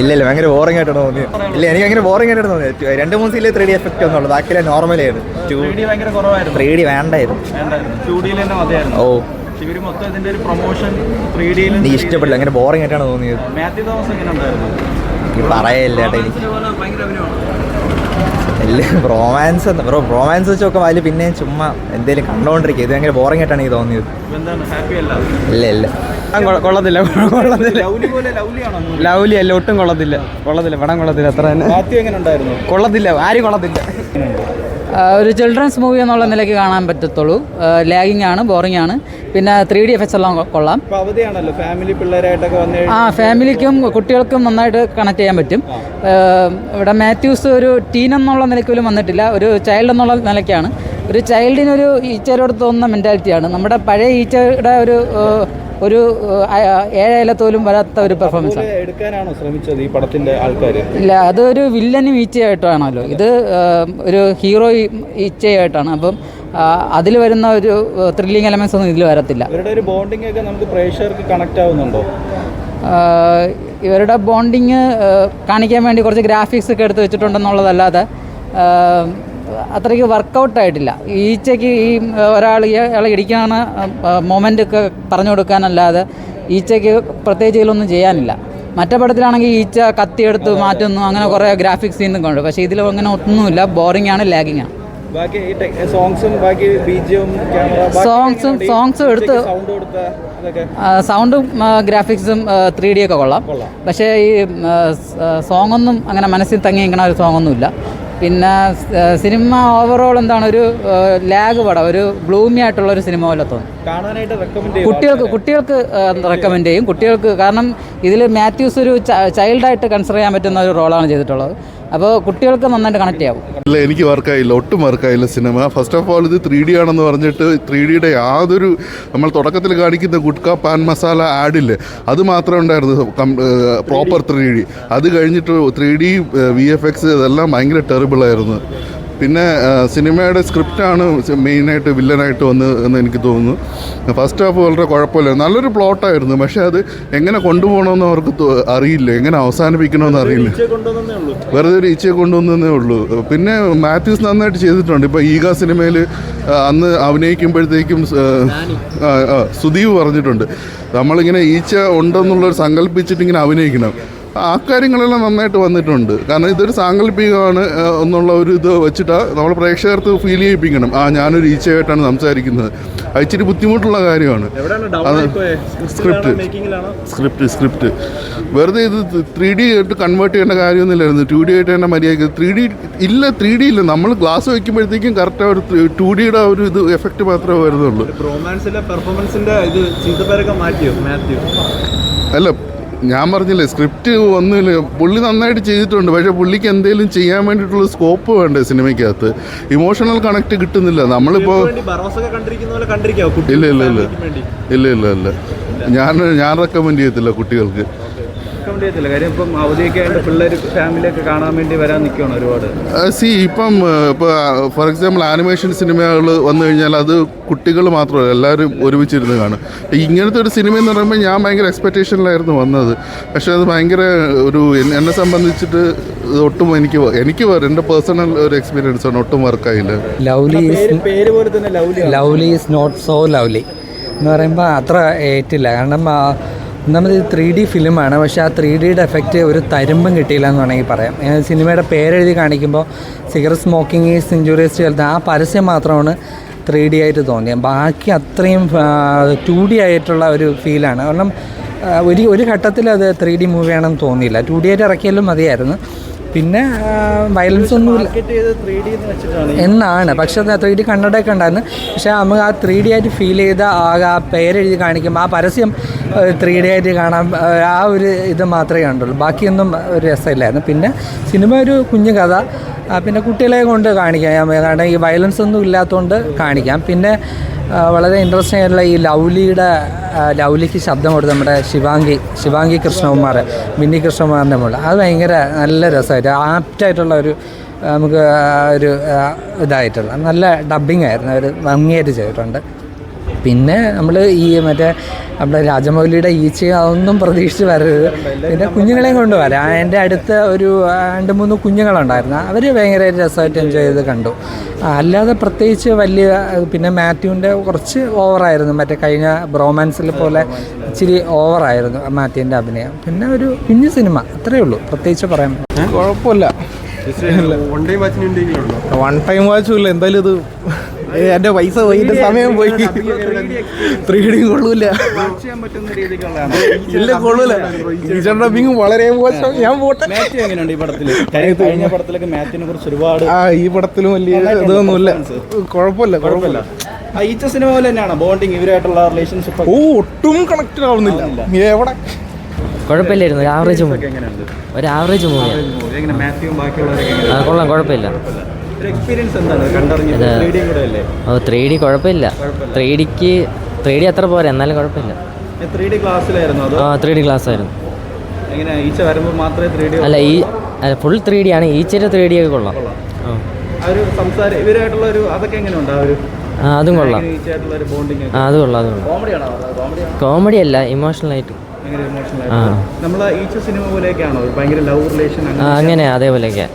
ഇല്ല ഭയങ്കര ബോറിംഗ് ആയിട്ടാണ് തോന്നിയത്. ഇല്ല എനിക്ക് ഭയങ്കര ബോറിംഗ് ആയിട്ടാണ് തോന്നിയത്. 2-3 സീനിൽ 3D എഫക്റ്റ് ഒന്നുള്ളൂ, ബാക്കിയെല്ലാം നോർമലായിരുന്നു. 3D വേണ്ടായിരുന്നു. ഓ നീ ഇഷ്ടപ്പെട്ടില്ല, അങ്ങനെ ബോറിംഗ് ആയിട്ടാണ് തോന്നിയത്. പറയല്ല റൊമാൻസ് വെച്ച് നോക്കാൻ അതിൽ പിന്നെ ചുമ്മാ എന്തെങ്കിലും കണ്ടോണ്ടിരിക്കുക. ഇത് ഭയങ്കര ബോറിംഗ് ആയിട്ടാണ് എനിക്ക് തോന്നിയത്. ഇല്ല ലൗലി അല്ല, ഒട്ടും കൊള്ളത്തില്ല പടം കൊള്ളത്തില്ല. അത്ര തന്നെ കൊള്ളത്തില്ല, ആരും കൊള്ളത്തില്ല. ഒരു ചിൽഡ്രൻസ് മൂവി എന്നുള്ള നിലയ്ക്ക് കാണാൻ പറ്റത്തുള്ളൂ. ലാഗിങ് ആണ്, ബോറിംഗ് ആണ്. പിന്നെ 3D എഫക്ട്സ് എല്ലാം കൊള്ളാം. ഫാമിലിക്കും കുട്ടികൾക്കും നന്നായിട്ട് കണക്ട് ചെയ്യാൻ പറ്റും. ഇവിടെ മാത്യൂസ് ഒരു ടീൻ എന്നുള്ള നിലയ്ക്ക് പോലും വന്നിട്ടില്ല, ഒരു ചൈൽഡ് എന്നുള്ള നിലയ്ക്കാണ്. ഒരു ചൈൽഡിനൊരു ഈച്ചയോട് തോന്നുന്ന മെൻറ്റാലിറ്റിയാണ്. നമ്മുടെ പഴയ ഈച്ചയുടെ ഒരു 7 ഇലത്തോലും വരാത്ത ഒരു പെർഫോമൻസ് എടുക്കാനാണോ ശ്രമിച്ചത് ഈ പടത്തിന്റെ ആൾക്കാർ? ഇല്ല, അതൊരു വില്ലനും ഈച്ചയായിട്ടാണല്ലോ, ഇത് ഒരു ഹീറോ ഈച്ചയായിട്ടാണ്. അപ്പം അതിൽ വരുന്ന ഒരു ത്രില്ലിംഗ് എലമെന്റ്സ് ഒന്നും ഇതിൽ വരത്തില്ല. ഇവരുടെ ഒരു ബോണ്ടിങ് ഒക്കെ നമുക്ക് പ്രേക്ഷകർക്ക് കണക്ട് ആവുന്നുണ്ടോ? ഇവരുടെ ബോണ്ടിങ് കാണിക്കാൻ വേണ്ടി കുറച്ച് ഗ്രാഫിക്സ് ഒക്കെ എടുത്ത് വെച്ചിട്ടുണ്ടെന്നുള്ളതല്ലാതെ അത്രയ്ക്ക് വർക്കൗട്ടായിട്ടില്ല. ഈച്ചയ്ക്ക് ഈ ഇയാളെ ഇടിക്കാണ് മൊമെൻ്റ് ഒക്കെ പറഞ്ഞു കൊടുക്കാനല്ലാതെ ഈച്ചയ്ക്ക് പ്രത്യേകിച്ച് ഇതിലൊന്നും ചെയ്യാനില്ല. മറ്റേ പടത്തിലാണെങ്കിൽ ഈച്ച കത്തിയെടുത്ത് മാറ്റുന്നു, അങ്ങനെ കുറേ ഗ്രാഫിക്സ് സീനൊക്കെ ഉണ്ട്. പക്ഷേ ഇതിൽ അങ്ങനെ ഒന്നുമില്ല, ബോറിംഗ് ആണ്, ലാഗിങ് ആണ്. സോങ്സും എടുത്ത് സൗണ്ടും ഗ്രാഫിക്സും 3D ഒക്കെ കൊള്ളാം. പക്ഷേ ഈ സോങ്ങൊന്നും അങ്ങനെ മനസ്സിൽ തങ്ങി നിൽക്കണ ഒരു സോങ്ങൊന്നുമില്ല. പിന്നെ സിനിമ ഓവറോൾ എന്താണ്, ഒരു ലാഗ് പടം, ഒരു ഗ്ലൂമി ആയിട്ടുള്ള ഒരു സിനിമ പോലെ തോന്നും. കുട്ടികൾക്ക് റെക്കമെൻഡ് ചെയ്യും. കുട്ടികൾക്ക് കാരണം ഇതിൽ മാത്യൂസ് ഒരു ചൈൽഡായിട്ട് കൺസിഡർ ചെയ്യാൻ പറ്റുന്ന ഒരു റോളാണ് ചെയ്തിട്ടുള്ളത്. അപ്പോൾ കുട്ടികൾക്ക് നന്നായിട്ട് കണക്ട് ചെയ്യാവും. ഇല്ല, എനിക്ക് വർക്കായില്ല, ഒട്ടും വർക്കായില്ല സിനിമ. ഫസ്റ്റ് ഓഫ് ഓൾ ഇത് 3D ആണെന്ന് പറഞ്ഞിട്ട് 3Dയുടെ യാതൊരു നമ്മൾ തുടക്കത്തിൽ കാണിക്കുന്ന ഗുഡ്ക പാൻ മസാല ആഡില്ലേ, അത് മാത്രമേ ഉണ്ടായിരുന്നു പ്രോപ്പർ 3D. അത് കഴിഞ്ഞിട്ട് 3D VFX ഇതെല്ലാം ഭയങ്കര ടെറിബിളായിരുന്നു. പിന്നെ സിനിമയുടെ സ്ക്രിപ്റ്റാണ് മെയിനായിട്ട് വില്ലനായിട്ട് വന്ന് എന്ന് എനിക്ക് തോന്നുന്നു. ഫസ്റ്റ് ഹാഫ് വളരെ കുഴപ്പമില്ല, നല്ലൊരു പ്ലോട്ടായിരുന്നു. പക്ഷേ അത് എങ്ങനെ കൊണ്ടുപോകണമെന്ന് അവർക്ക് അറിയില്ല, എങ്ങനെ അവസാനിപ്പിക്കണമെന്ന് അറിയില്ല. വെറുതെ ഒരു ഈച്ചയെ കൊണ്ടുവന്നേ ഉള്ളൂ. പിന്നെ മാത്യൂസ് നന്നായിട്ട് ചെയ്തിട്ടുണ്ട്. ഇപ്പോൾ ഈഗ സിനിമയിൽ അന്ന് അഭിനയിക്കുമ്പോഴത്തേക്കും സുദീപ് പറഞ്ഞിട്ടുണ്ട്, നമ്മളിങ്ങനെ ഈച്ച ഉണ്ടെന്നുള്ളൊരു സങ്കല്പിച്ചിട്ട് ഇങ്ങനെ അഭിനയിക്കണം. ആ കാര്യങ്ങളെല്ലാം നന്നായിട്ട് വന്നിട്ടുണ്ട്. കാരണം ഇതൊരു സാങ്കല്പികമാണ് എന്നുള്ള ഒരു ഇത് വെച്ചിട്ടാണ് നമ്മൾ പ്രേക്ഷകർക്ക് ഫീൽ ചെയ്യിപ്പിക്കണം. ഞാനൊരു ഈച്ചയായിട്ടാണ് സംസാരിക്കുന്നത്. അത് ഇച്ചിരി ബുദ്ധിമുട്ടുള്ള കാര്യമാണ്. അത് സ്ക്രിപ്റ്റ് വെറുതെ ഇത് 3D ആയിട്ട് കൺവേർട്ട് ചെയ്യേണ്ട കാര്യമൊന്നുമില്ലായിരുന്നു. 2D ആയിട്ട് തന്നെ മര്യാദയ്ക്ക് 3D ഇല്ല. നമ്മൾ ഗ്ലാസ് വയ്ക്കുമ്പോഴത്തേക്കും കറക്റ്റ് ഒരു 2Dയുടെ ഒരു ഇത് എഫക്റ്റ് മാത്രമേ വരുന്നുള്ളൂ. അല്ല, ഞാൻ പറഞ്ഞില്ലേ, സ്ക്രിപ്റ്റ് ഒന്നുമില്ല. പുള്ളി നന്നായിട്ട് ചെയ്തിട്ടുണ്ട്. പക്ഷേ പുള്ളിക്ക് എന്തെങ്കിലും ചെയ്യാൻ വേണ്ടിയിട്ടുള്ള സ്കോപ്പ് വേണ്ടേ സിനിമയ്ക്കകത്ത്? ഇമോഷണൽ കണക്ട് കിട്ടുന്നില്ല. നമ്മളിപ്പോൾ ഇല്ല ഞാൻ റെക്കമെൻഡ് ചെയ്യത്തില്ല കുട്ടികൾക്ക്. ഇപ്പം അവധിയൊക്കെ പിള്ളേർ ഫാമിലിയൊക്കെ കാണാൻ വേണ്ടി വരാൻ നിൽക്കുകയാണ് ഒരുപാട്. ഇപ്പം ഇപ്പോൾ ഫോർ എക്സാമ്പിൾ ആനിമേഷൻ സിനിമകൾ വന്നു കഴിഞ്ഞാൽ അത് കുട്ടികൾ മാത്രമല്ല, എല്ലാവരും ഒരുമിച്ചിരുന്ന് കാണും. ഇങ്ങനത്തെ ഒരു സിനിമ എന്ന് പറയുമ്പോൾ ഞാൻ ഭയങ്കര എക്സ്പെക്റ്റേഷനിലായിരുന്നു വന്നത്. പക്ഷേ അത് ഭയങ്കര ഒരു എന്നെ സംബന്ധിച്ചിട്ട് ഒട്ടും എനിക്ക് എൻ്റെ പേഴ്സണൽ ഒരു എക്സ്പീരിയൻസ് ആണ്, ഒട്ടും വർക്കായില്ല. Lovely is not so lovely എന്ന് പറയുമ്പോൾ അത്ര ഏറ്റില്ല. കാരണം ഒന്നാമത് 3D ഫിലിമാണ്. പക്ഷേ ആ 3Dയുടെ എഫക്റ്റ് ഒരു തരുമ്പം കിട്ടിയില്ല എന്ന് വേണമെങ്കിൽ പറയാം. സിനിമയുടെ പേരെഴുതി കാണിക്കുമ്പോൾ cigarette smoking is injurious to health, ആ പരസ്യം മാത്രമാണ് 3D ആയിട്ട് തോന്നിയത്. ബാക്കി അത്രയും 2D ആയിട്ടുള്ള ഒരു ഫീലാണ്. കാരണം ഒരു ഘട്ടത്തിൽ അത് 3D മൂവിയാണെന്ന് തോന്നിയില്ല. 2D ആയിട്ട് ഇറക്കിയാലും മതിയായിരുന്നു. പിന്നെ വയലൻസ് ഒന്നുമില്ല എന്നാണ്. പക്ഷേ 3D കണ്ണടയൊക്കെ ഉണ്ടായിരുന്നു. പക്ഷേ നമുക്ക് ആ 3D ആയിട്ട് ഫീൽ ചെയ്ത ആ പേരെഴുതി കാണിക്കുമ്പോൾ ആ പരസ്യം 3D ആയിട്ട് കാണാൻ ആ ഒരു ഇത് മാത്രമേ കണ്ടുള്ളൂ. ബാക്കിയൊന്നും ഒരു രസമില്ലായിരുന്നു. പിന്നെ സിനിമ ഒരു കുഞ്ഞു കഥ, പിന്നെ കുട്ടികളെ കൊണ്ട് കാണിക്കാം. കാരണം ഈ വയലൻസ് ഒന്നും ഇല്ലാത്തതുകൊണ്ട് കാണിക്കാം. പിന്നെ വളരെ ഇൻട്രസ്റ്റിംഗ് ആയിട്ടുള്ള ഈ ലൗലിക്ക് ശബ്ദം കൊടുത്ത് നമ്മുടെ ശിവാംഗി കൃഷ്ണകുമാർ, മിന്നി കൃഷ്ണകുമാറിൻ്റെ മോള്, അത് ഭയങ്കര നല്ല രസമായിട്ട് ആപ്റ്റായിട്ടുള്ള ഒരു നമുക്ക് ഒരു ഇതായിട്ടുള്ള നല്ല ഡബ്ബിങ് ആയിരുന്നു. അവർ ഭംഗിയായിട്ട് ചെയ്തിട്ടുണ്ട്. പിന്നെ നമ്മൾ ഈ മറ്റേ നമ്മുടെ രാജമൗലിയുടെ ഈച്ച അതൊന്നും പ്രതീക്ഷിച്ച് വരരുത്. പിന്നെ കുഞ്ഞുങ്ങളെയും കൊണ്ടുവരാം. എൻ്റെ അടുത്ത് ഒരു 2-3 കുഞ്ഞുങ്ങളുണ്ടായിരുന്നു. അവർ ഭയങ്കര രസമായിട്ട് എൻജോയ് ചെയ്ത് കണ്ടു. അല്ലാതെ പ്രത്യേകിച്ച് വലിയ പിന്നെ മാത്യുവിൻ്റെ കുറച്ച് ഓവറായിരുന്നു. മറ്റേ കഴിഞ്ഞ ബ്രോമാൻസിൽ പോലെ ഇച്ചിരി ഓവറായിരുന്നു മാത്യുവിൻ്റെ അഭിനയം. പിന്നെ ഒരു കുഞ്ഞു സിനിമ അത്രയേ ഉള്ളൂ, പ്രത്യേകിച്ച് പറയാൻ. കുഴപ്പമില്ല. വൺ ടൈം വാച്ചും ഇല്ല. എന്തായാലും ഇത് എൻ്റെ പൈസ പോയിട്ട് സമയം പോയി. 3D കൊള്ളൂല. ഇല്ല കൊള്ളൂല. ഈച്ചറിന്റെ ഡബിങ് വളരെ മോശം. ഞാൻ പോട്ടെ. എങ്ങനെയുണ്ട് ഈ പടത്തിൽ? കഴിഞ്ഞ പടത്തിലൊക്കെ മാത്യുവിനെ കുറിച്ച് ഒരുപാട് ഈ പടത്തിലും വലിയ ഇതൊന്നുമില്ല. കുഴപ്പമില്ല. ഈച്ച സിനിമ പോലെ തന്നെയാണ് ബോണ്ടിങ് ഇവരായിട്ടുള്ള റിലേഷൻഷിപ്പ്. ഒട്ടും കണക്റ്റഡ് ആവുന്നില്ല. എവിടെ കുഴപ്പമില്ലായിരുന്നു. ഒരു ആവറേജ് മൂവി. ഒരു ആവറേജ് മൂവിയാണ്. എങ്ങനെ മാത്യുവും ബാക്കിയുള്ളവരൊക്കെ കൊള്ളാം, കുഴപ്പമില്ല. എക്സ്പീരിയൻസ് എന്താണ് കണ്ടറിഞ്ഞത്? 3D കൂടെ അല്ലേ? 3D കുഴപ്പമില്ല. 3D അത്ര പോരാ, എന്നാലും കുഴപ്പമില്ല. 3D ക്ലാസ്സിലായിരുന്നു അതോ? 3D ക്ലാസ് ആയിരുന്നു. എങ്ങനെ ഈച്ച വരുമ്പോൾ മാത്രമേ 3D? അല്ല, ഫുൾ 3D ആണ്. ഈച്ചയുടെ 3D ഒക്കെ കൊള്ളാം. ആ ഒരു സംസാരം ഇവരായിട്ടുള്ള ഒരു അതൊക്കെ എങ്ങനെയുണ്ട്? ആ ഒരു അതും കൊള്ളാം. ഈച്ചയായിട്ടുള്ള ഒരു ബോണ്ടിങ് അത് കൊള്ളാം. കോമഡിയാണോ? കോമഡി അല്ല, ഇമോഷണലായിട്ട്. നമ്മളെ ഈച്ച സിനിമ പോലെയൊക്കെയാണോ? ഭയങ്കര ലവ് റിലേഷൻ അങ്ങനെ അതേപോലെയൊക്കെ.